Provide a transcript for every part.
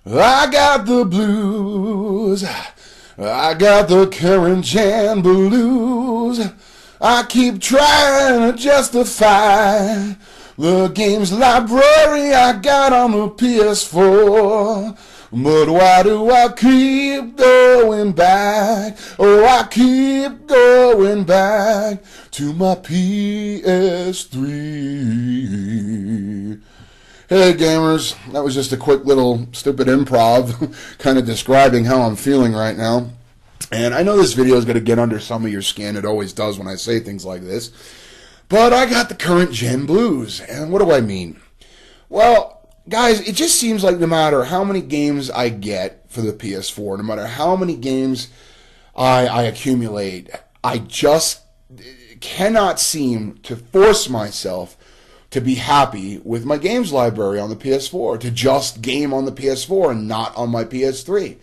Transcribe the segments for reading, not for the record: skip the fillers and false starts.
I got the blues. I got the current gen blues. I keep trying to justify the games library I got on the PS4. But why do I keep going back? Oh, I keep going back to my PS3. Hey gamers, that was just a quick little stupid improv kind of describing how I'm feeling right now. And I know this video is going to get under some of your skin. It always does when I say things like this. But I got the current gen blues. And what do I mean? Well, guys, it just seems like no matter how many games I get for the PS4, no matter how many games I accumulate, I just cannot seem to force myself to be happy with my games library on the PS4, to just game on the PS4 and not on my PS3.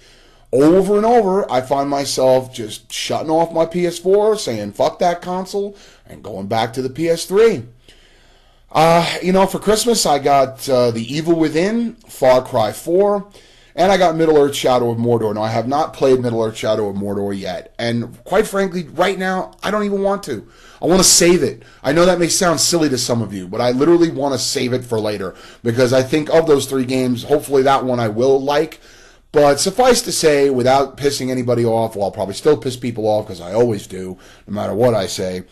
Over and over, I find myself just shutting off my PS4, saying fuck that console, and going back to the PS3. For Christmas, I got The Evil Within, Far Cry 4, and I got Middle-earth Shadow of Mordor. Now, I have not played Middle-earth Shadow of Mordor yet, and quite frankly, right now, I don't even want to. I want to save it. I know that may sound silly to some of you, but I literally want to save it for later, because I think of those three games, hopefully that one I will like. But suffice to say, without pissing anybody off, well, I'll probably still piss people off, because I always do, no matter what I say.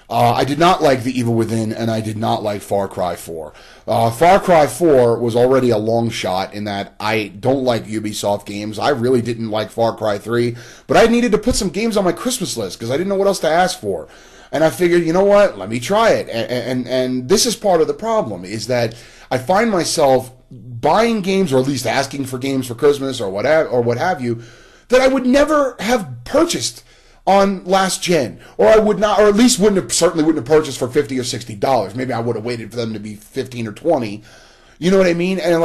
I did not like The Evil Within, and I did not like Far Cry 4. Far Cry 4 was already a long shot in that I don't like Ubisoft games. I really didn't like Far Cry 3, but I needed to put some games on my Christmas list because I didn't know what else to ask for. And I figured, you know what, let me try it. And this is part of the problem, is that I find myself buying games, or at least asking for games for Christmas or what have you, that I would never have purchased on last gen, or I would not, or at least certainly wouldn't have purchased for $50 or $60. Maybe I would have waited for them to be 15 or 20. You know what I mean? And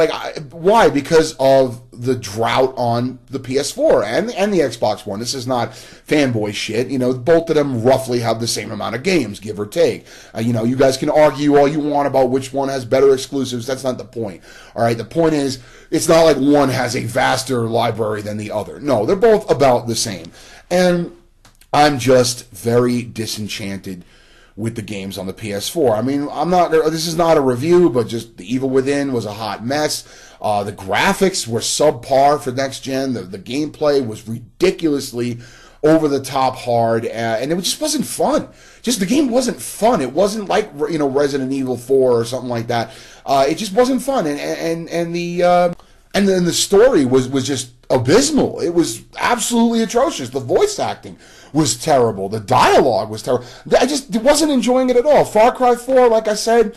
why? Because of the drought on the PS4 and the Xbox One. This is not fanboy shit. Both of them roughly have the same amount of games, give or take. You guys can argue all you want about which one has better exclusives. That's not the point. All right. The point is, it's not like one has a vaster library than the other. No, they're both about the same. And I'm just very disenchanted with the games on the PS4. I mean, this is not a review, but just The Evil Within was a hot mess. The graphics were subpar for next gen. The gameplay was ridiculously over the top hard, and it just wasn't fun. The game wasn't fun. It wasn't like, Resident Evil 4 or something like that. It just wasn't fun, and then the story was just abysmal. It was absolutely atrocious. The voice acting was terrible. The dialogue was terrible. I just wasn't enjoying it at all. Far Cry 4, like I said,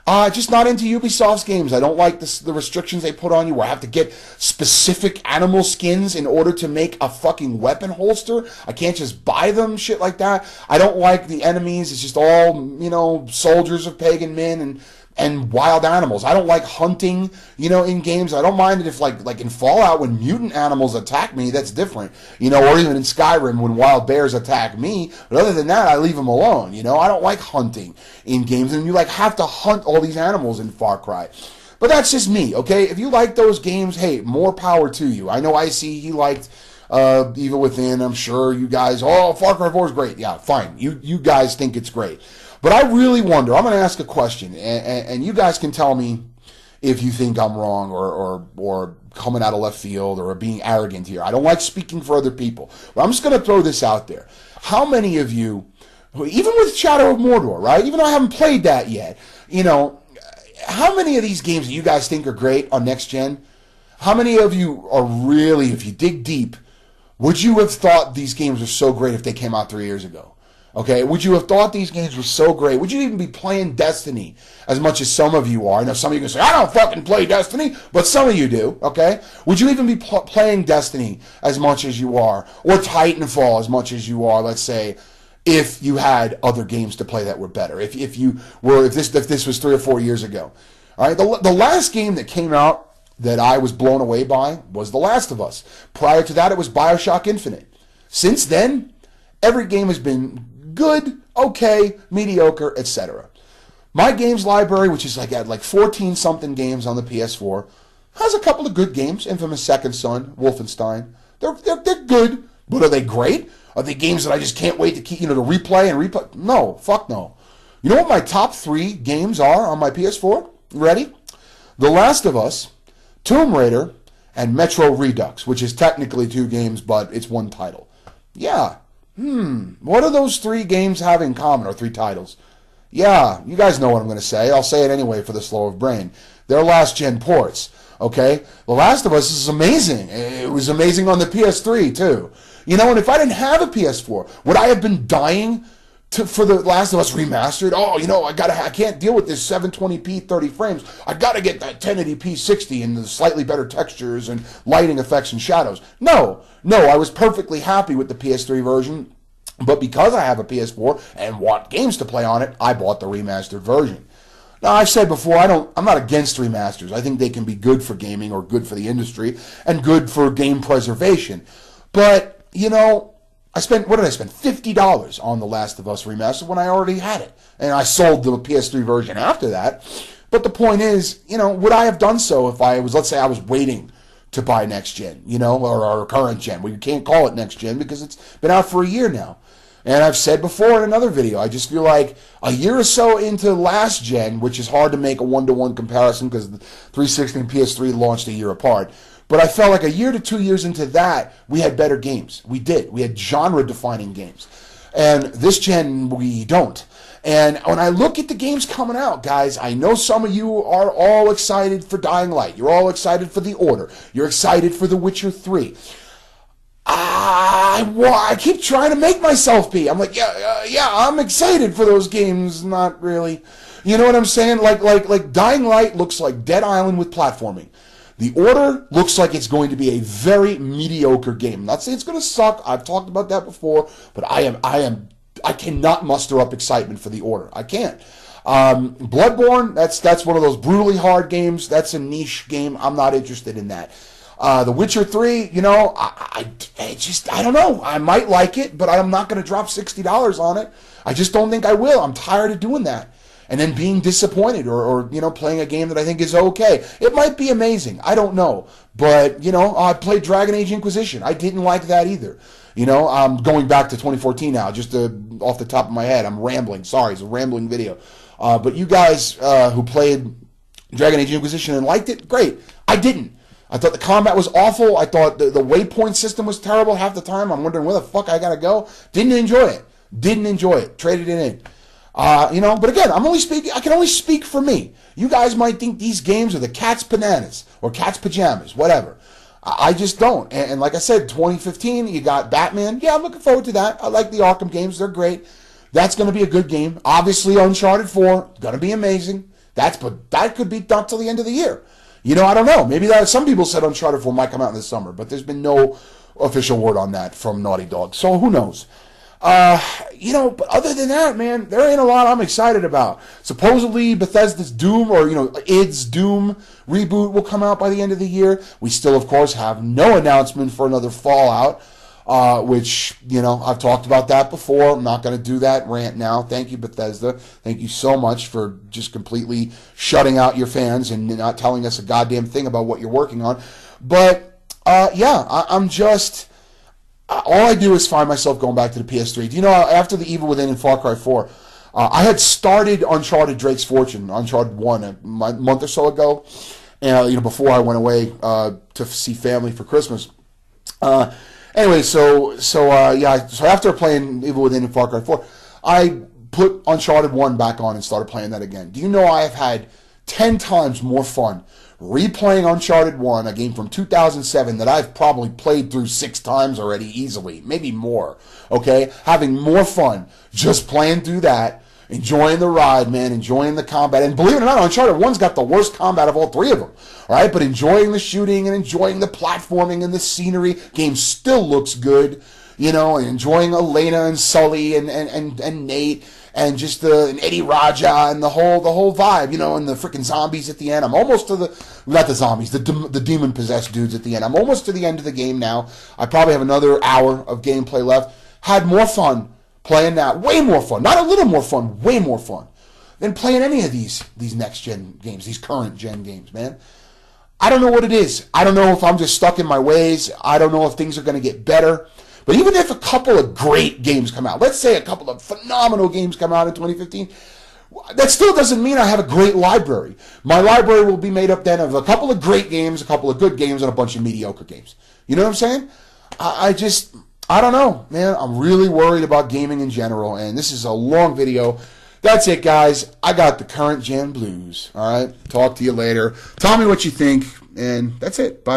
just not into Ubisoft's games. I don't like the restrictions they put on you where I have to get specific animal skins in order to make a fucking weapon holster. I can't just buy them, shit like that. I don't like the enemies. It's just all, soldiers of pagan men and wild animals. I don't like hunting, in games. I don't mind it if, like in Fallout, when mutant animals attack me, that's different, or even in Skyrim when wild bears attack me. But other than that, I leave them alone, I don't like hunting in games, and you, have to hunt all these animals in Far Cry. But that's just me, okay? If you like those games, hey, more power to you. I know he liked Evil Within. I'm sure you guys, Far Cry 4 is great. Yeah, fine. You guys think it's great. But I really wonder, I'm going to ask a question, and you guys can tell me if you think I'm wrong or coming out of left field or being arrogant here. I don't like speaking for other people. But I'm just going to throw this out there. How many of you, even with Shadow of Mordor, right, even though I haven't played that yet, how many of these games that you guys think are great on next gen, how many of you are really, if you dig deep, would you have thought these games were so great if they came out 3 years ago? Okay, would you have thought these games were so great? Would you even be playing Destiny as much as some of you are? I know some of you can say, I don't fucking play Destiny, but some of you do, okay? Would you even be playing Destiny as much as you are? Or Titanfall as much as you are, let's say, if you had other games to play that were better? If this was 3 or 4 years ago. All right, the last game that came out that I was blown away by was The Last of Us. Prior to that, it was BioShock Infinite. Since then, every game has been good, okay, mediocre, etc. My games library, which is like 14-something games on the PS4, has a couple of good games. Infamous Second Son, Wolfenstein. They're good, but are they great? Are they games that I just can't wait to keep, to replay and replay? No, fuck no. You know what my top 3 games are on my PS4? Ready? The Last of Us, Tomb Raider, and Metro Redux, which is technically 2 games, but it's 1 title. Yeah. What do those 3 games have in common, or 3 titles? Yeah, you guys know what I'm going to say. I'll say it anyway for the slow of brain. They're last-gen ports, okay? The Last of Us is amazing. It was amazing on the PS3, too. And if I didn't have a PS4, would I have been dying for The Last of Us Remastered? Oh, I can't deal with this 720p 30 frames. I got to get that 1080p 60 and the slightly better textures and lighting effects and shadows. No, I was perfectly happy with the PS3 version. But because I have a PS4 and want games to play on it, I bought the remastered version. Now, I've said before, I'm not against remasters. I think they can be good for gaming or good for the industry and good for game preservation. But, what did I spend? $50 on The Last of Us Remastered when I already had it. And I sold the PS3 version after that. But the point is, would I have done so if let's say I was waiting to buy next gen, or current gen? We can't call it next gen because it's been out for a year now. And I've said before in another video, I just feel like a year or so into last gen, which is hard to make a one-to-one comparison because the 360 and PS3 launched a year apart, but I felt like a year to 2 years into that, we had better games. We did. We had genre-defining games. And this gen, we don't. And when I look at the games coming out, guys, I know some of you are all excited for Dying Light. You're all excited for The Order. You're excited for The Witcher 3. I keep trying to make myself be. I'm like, yeah, I'm excited for those games. Not really. You know what I'm saying? Like Dying Light looks like Dead Island with platforming. The Order looks like it's going to be a very mediocre game. I'm not saying it's going to suck. I've talked about that before, but I cannot muster up excitement for The Order. I can't. Bloodborne, that's one of those brutally hard games. That's a niche game. I'm not interested in that. The Witcher 3, I don't know. I might like it, but I'm not going to drop $60 on it. I just don't think I will. I'm tired of doing that. And then being disappointed or playing a game that I think is okay. It might be amazing. I don't know. But, I played Dragon Age Inquisition. I didn't like that either. I'm going back to 2014 now, just off the top of my head. I'm rambling. Sorry, it's a rambling video. But you guys who played Dragon Age Inquisition and liked it, great. I didn't. I thought the combat was awful. I thought the waypoint system was terrible half the time. I'm wondering where the fuck I gotta go. Didn't enjoy it. Traded it in. But again, I can only speak for me. You guys might think these games are the cat's bananas or cat's pajamas, whatever. I just don't. And like I said, 2015, you got Batman. Yeah, I'm looking forward to that. I like the Arkham games. They're great. That's going to be a good game. Obviously, Uncharted 4, going to be amazing. But that could be done till the end of the year. I don't know. Maybe some people said Uncharted 4 might come out in the summer, but there's been no official word on that from Naughty Dog. So who knows? But other than that, man, there ain't a lot I'm excited about. Supposedly Bethesda's Doom or, id's Doom reboot will come out by the end of the year. We still, of course, have no announcement for another Fallout, which, I've talked about that before. I'm not going to do that rant now. Thank you, Bethesda. Thank you so much for just completely shutting out your fans and not telling us a goddamn thing about what you're working on. But, I'm just... all I do is find myself going back to the PS3. After The Evil Within and Far Cry 4, I had started Uncharted Drake's Fortune, Uncharted 1, a month or so ago, and before I went away to see family for Christmas. Anyway, so after playing Evil Within and Far Cry 4, I put Uncharted 1 back on and started playing that again. Do you know I have had 10 times more fun replaying Uncharted 1, a game from 2007 that I've probably played through 6 times already easily, maybe more, okay? Having more fun just playing through that, enjoying the ride, man, enjoying the combat. And believe it or not, Uncharted 1's got the worst combat of all 3 of them, all right? But enjoying the shooting and enjoying the platforming and the scenery. Game still looks good, and enjoying Elena and Sully and Nate. And just and Eddie Raja and the whole vibe, and the freaking zombies at the end. I'm almost to not the zombies, the demon possessed dudes at the end. I'm almost to the end of the game now. I probably have another hour of gameplay left. Had more fun playing that, way more fun, not a little more fun, way more fun than playing any of these next gen games, these current gen games, man. I don't know what it is. I don't know if I'm just stuck in my ways. I don't know if things are going to get better. But even if a couple of great games come out, let's say a couple of phenomenal games come out in 2015, that still doesn't mean I have a great library. My library will be made up then of a couple of great games, a couple of good games, and a bunch of mediocre games. You know what I'm saying? I don't know, man. I'm really worried about gaming in general, and this is a long video. That's it, guys. I got the current gen blues. All right? Talk to you later. Tell me what you think, and that's it. Bye.